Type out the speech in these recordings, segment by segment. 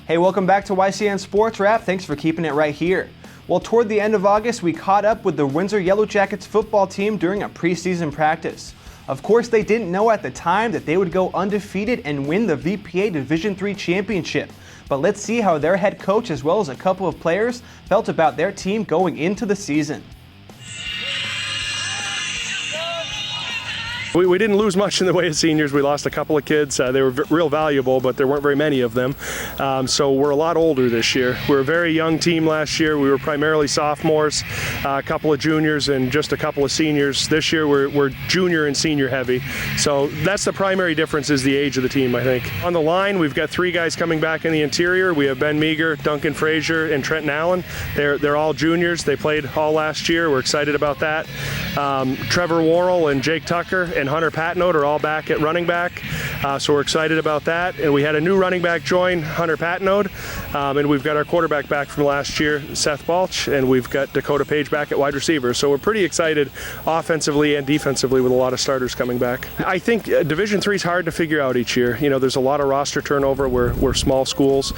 Hey, welcome back to YCN Sports Wrap. Thanks for keeping it right here. Well, toward the end of August, we caught up with the Windsor Yellow Jackets football team during a preseason practice. Of course, they didn't know at the time that they would go undefeated and win the VPA Division III championship. But let's see how their head coach as well as a couple of players felt about their team going into the season. We didn't lose much in the way of seniors. We lost a couple of kids. They were real valuable, but there weren't very many of them. So we're a lot older this year. We were a very young team last year. We were primarily sophomores, a couple of juniors, and just a couple of seniors. This year we're junior and senior heavy. So that's the primary difference, is the age of the team, I think. On the line, we've got 3 guys coming back in the interior. We have Ben Meager, Duncan Frazier, and Trenton Allen. They're all juniors. They played all last year. We're excited about that. Trevor Worrell and Jake Tucker and Hunter Patnode are all back at running back, so we're excited about that. And we had a new running back join, Hunter Patnode, and we've got our quarterback back from last year, Seth Balch, and we've got Dakota Page back at wide receiver. So we're pretty excited offensively and defensively with a lot of starters coming back. I think Division III is hard to figure out each year. You know, there's a lot of roster turnover. We're small schools,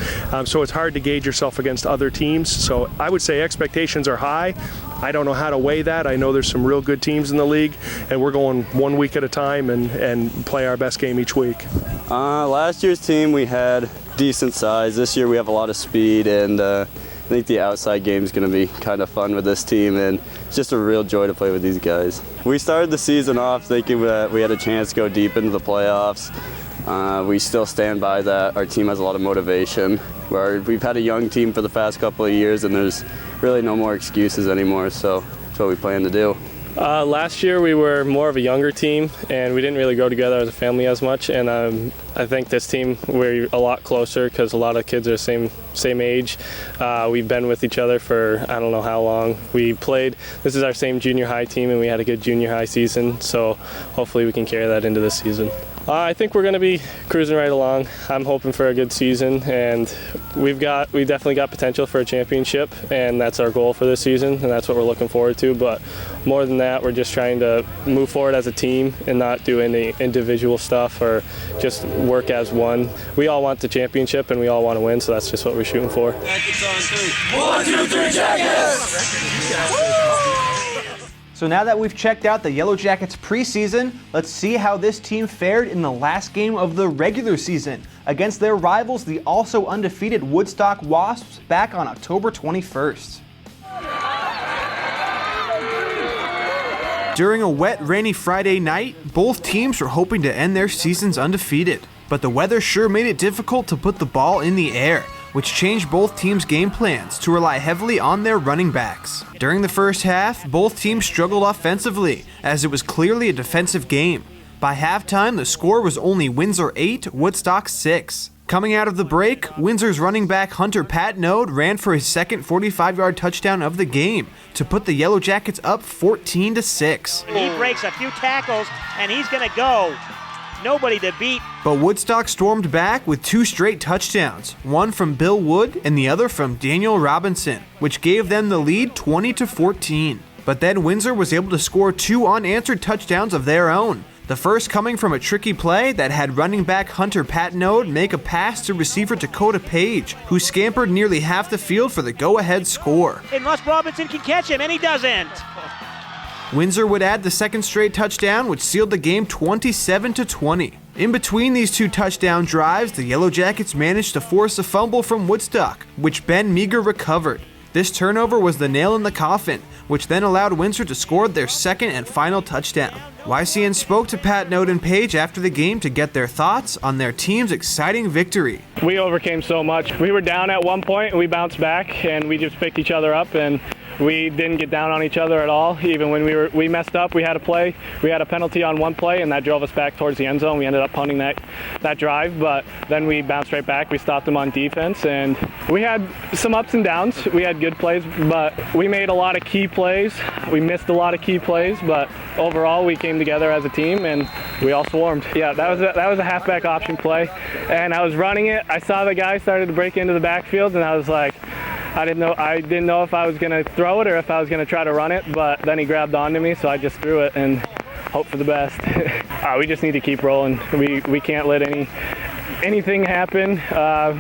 so it's hard to gauge yourself against other teams. So I would say expectations are high. I don't know how to weigh that. I know there's some real good teams in the league, and we're going 1 week at a time and play our best game each week. Last year's team, we had decent size. This year we have a lot of speed, and I think the outside game is going to be kind of fun with this team, and it's just a real joy to play with these guys. We started the season off thinking that we had a chance to go deep into the playoffs. We still stand by that. Our team has a lot of motivation. We've had a young team for the past couple of years, and there's really no more excuses anymore, so that's what we plan to do. Last year we were more of a younger team, and we didn't really go together as a family as much, and I think this team we're a lot closer because a lot of kids are the same age. We've been with each other for I don't know how long. This is our same junior high team, and we had a good junior high season, so hopefully we can carry that into this season. I think we're going to be cruising right along. I'm hoping for a good season, and we definitely got potential for a championship, and that's our goal for this season, and that's what we're looking forward to. But more than that, we're just trying to move forward as a team and not do any individual stuff or just work as one. We all want the championship, and we all want to win, so that's just what we're shooting for. 1, 2, 3, Jackets! So now that we've checked out the Yellow Jackets preseason, let's see how this team fared in the last game of the regular season against their rivals, the also undefeated Woodstock Wasps, back on October 21st. During a wet, rainy Friday night, both teams were hoping to end their seasons undefeated. But the weather sure made it difficult to put the ball in the air, which changed both teams' game plans to rely heavily on their running backs. During the first half, both teams struggled offensively, as it was clearly a defensive game. By halftime, the score was only Windsor 8, Woodstock 6. Coming out of the break, Windsor's running back Hunter Patnode ran for his second 45-yard touchdown of the game to put the Yellow Jackets up 14-6. He breaks a few tackles, and he's going to go. Nobody to beat. But Woodstock stormed back with 2 straight touchdowns, one from Bill Wood and the other from Daniel Robinson, which gave them the lead 20-14. But then Windsor was able to score 2 unanswered touchdowns of their own. The first coming from a tricky play that had running back Hunter Patnode make a pass to receiver Dakota Page, who scampered nearly half the field for the go-ahead score. Unless Robinson can catch him, and he doesn't. Windsor would add the second straight touchdown, which sealed the game 27-20. In between these 2 touchdown drives, the Yellow Jackets managed to force a fumble from Woodstock, which Ben Meager recovered. This turnover was the nail in the coffin, which then allowed Windsor to score their second and final touchdown. YCN spoke to Patnode and Page after the game to get their thoughts on their team's exciting victory. We overcame so much. We were down at one point, and we bounced back, and we just picked each other up, and we didn't get down on each other at all. Even when we messed up, we had a play. We had a penalty on one play, and that drove us back towards the end zone. We ended up punting that drive, but then we bounced right back. We stopped them on defense, and we had some ups and downs. We had good plays, but we made a lot of key plays. We missed a lot of key plays, but overall we came together as a team, and we all swarmed. Yeah, that was a halfback option play, and I was running it. I saw the guy started to break into the backfield, and I was like, I didn't know if I was going to throw it or if I was going to try to run it, but then he grabbed onto me, so I just threw it and hope for the best. We just need to keep rolling. We can't let anything happen,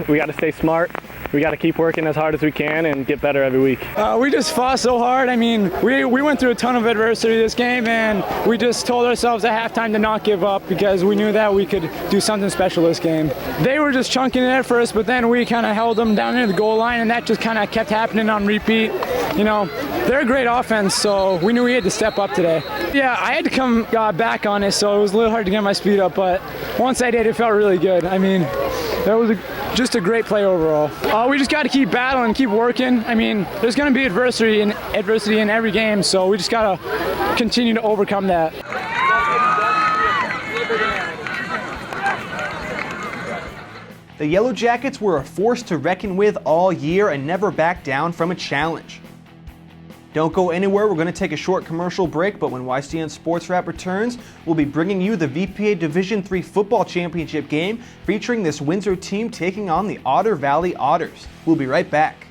we got to stay smart. We got to keep working as hard as we can and get better every week. We just fought so hard. I mean, we went through a ton of adversity this game, and we just told ourselves at halftime to not give up because we knew that we could do something special this game. They were just chunking it at first, but then we kind of held them down near the goal line, and that just kind of kept happening on repeat. You know, they're a great offense, so we knew we had to step up today. Yeah, I had to come back on it, so it was a little hard to get my speed up, but once I did, it felt really good. I mean, that was just a great play overall. We just got to keep battling, keep working. I mean, there's going to be adversity in every game, so we just got to continue to overcome that. The Yellow Jackets were a force to reckon with all year and never backed down from a challenge. Don't go anywhere, we're going to take a short commercial break, but when YCN Sports Wrap returns, we'll be bringing you the VPA Division III Football Championship game featuring this Windsor team taking on the Otter Valley Otters. We'll be right back.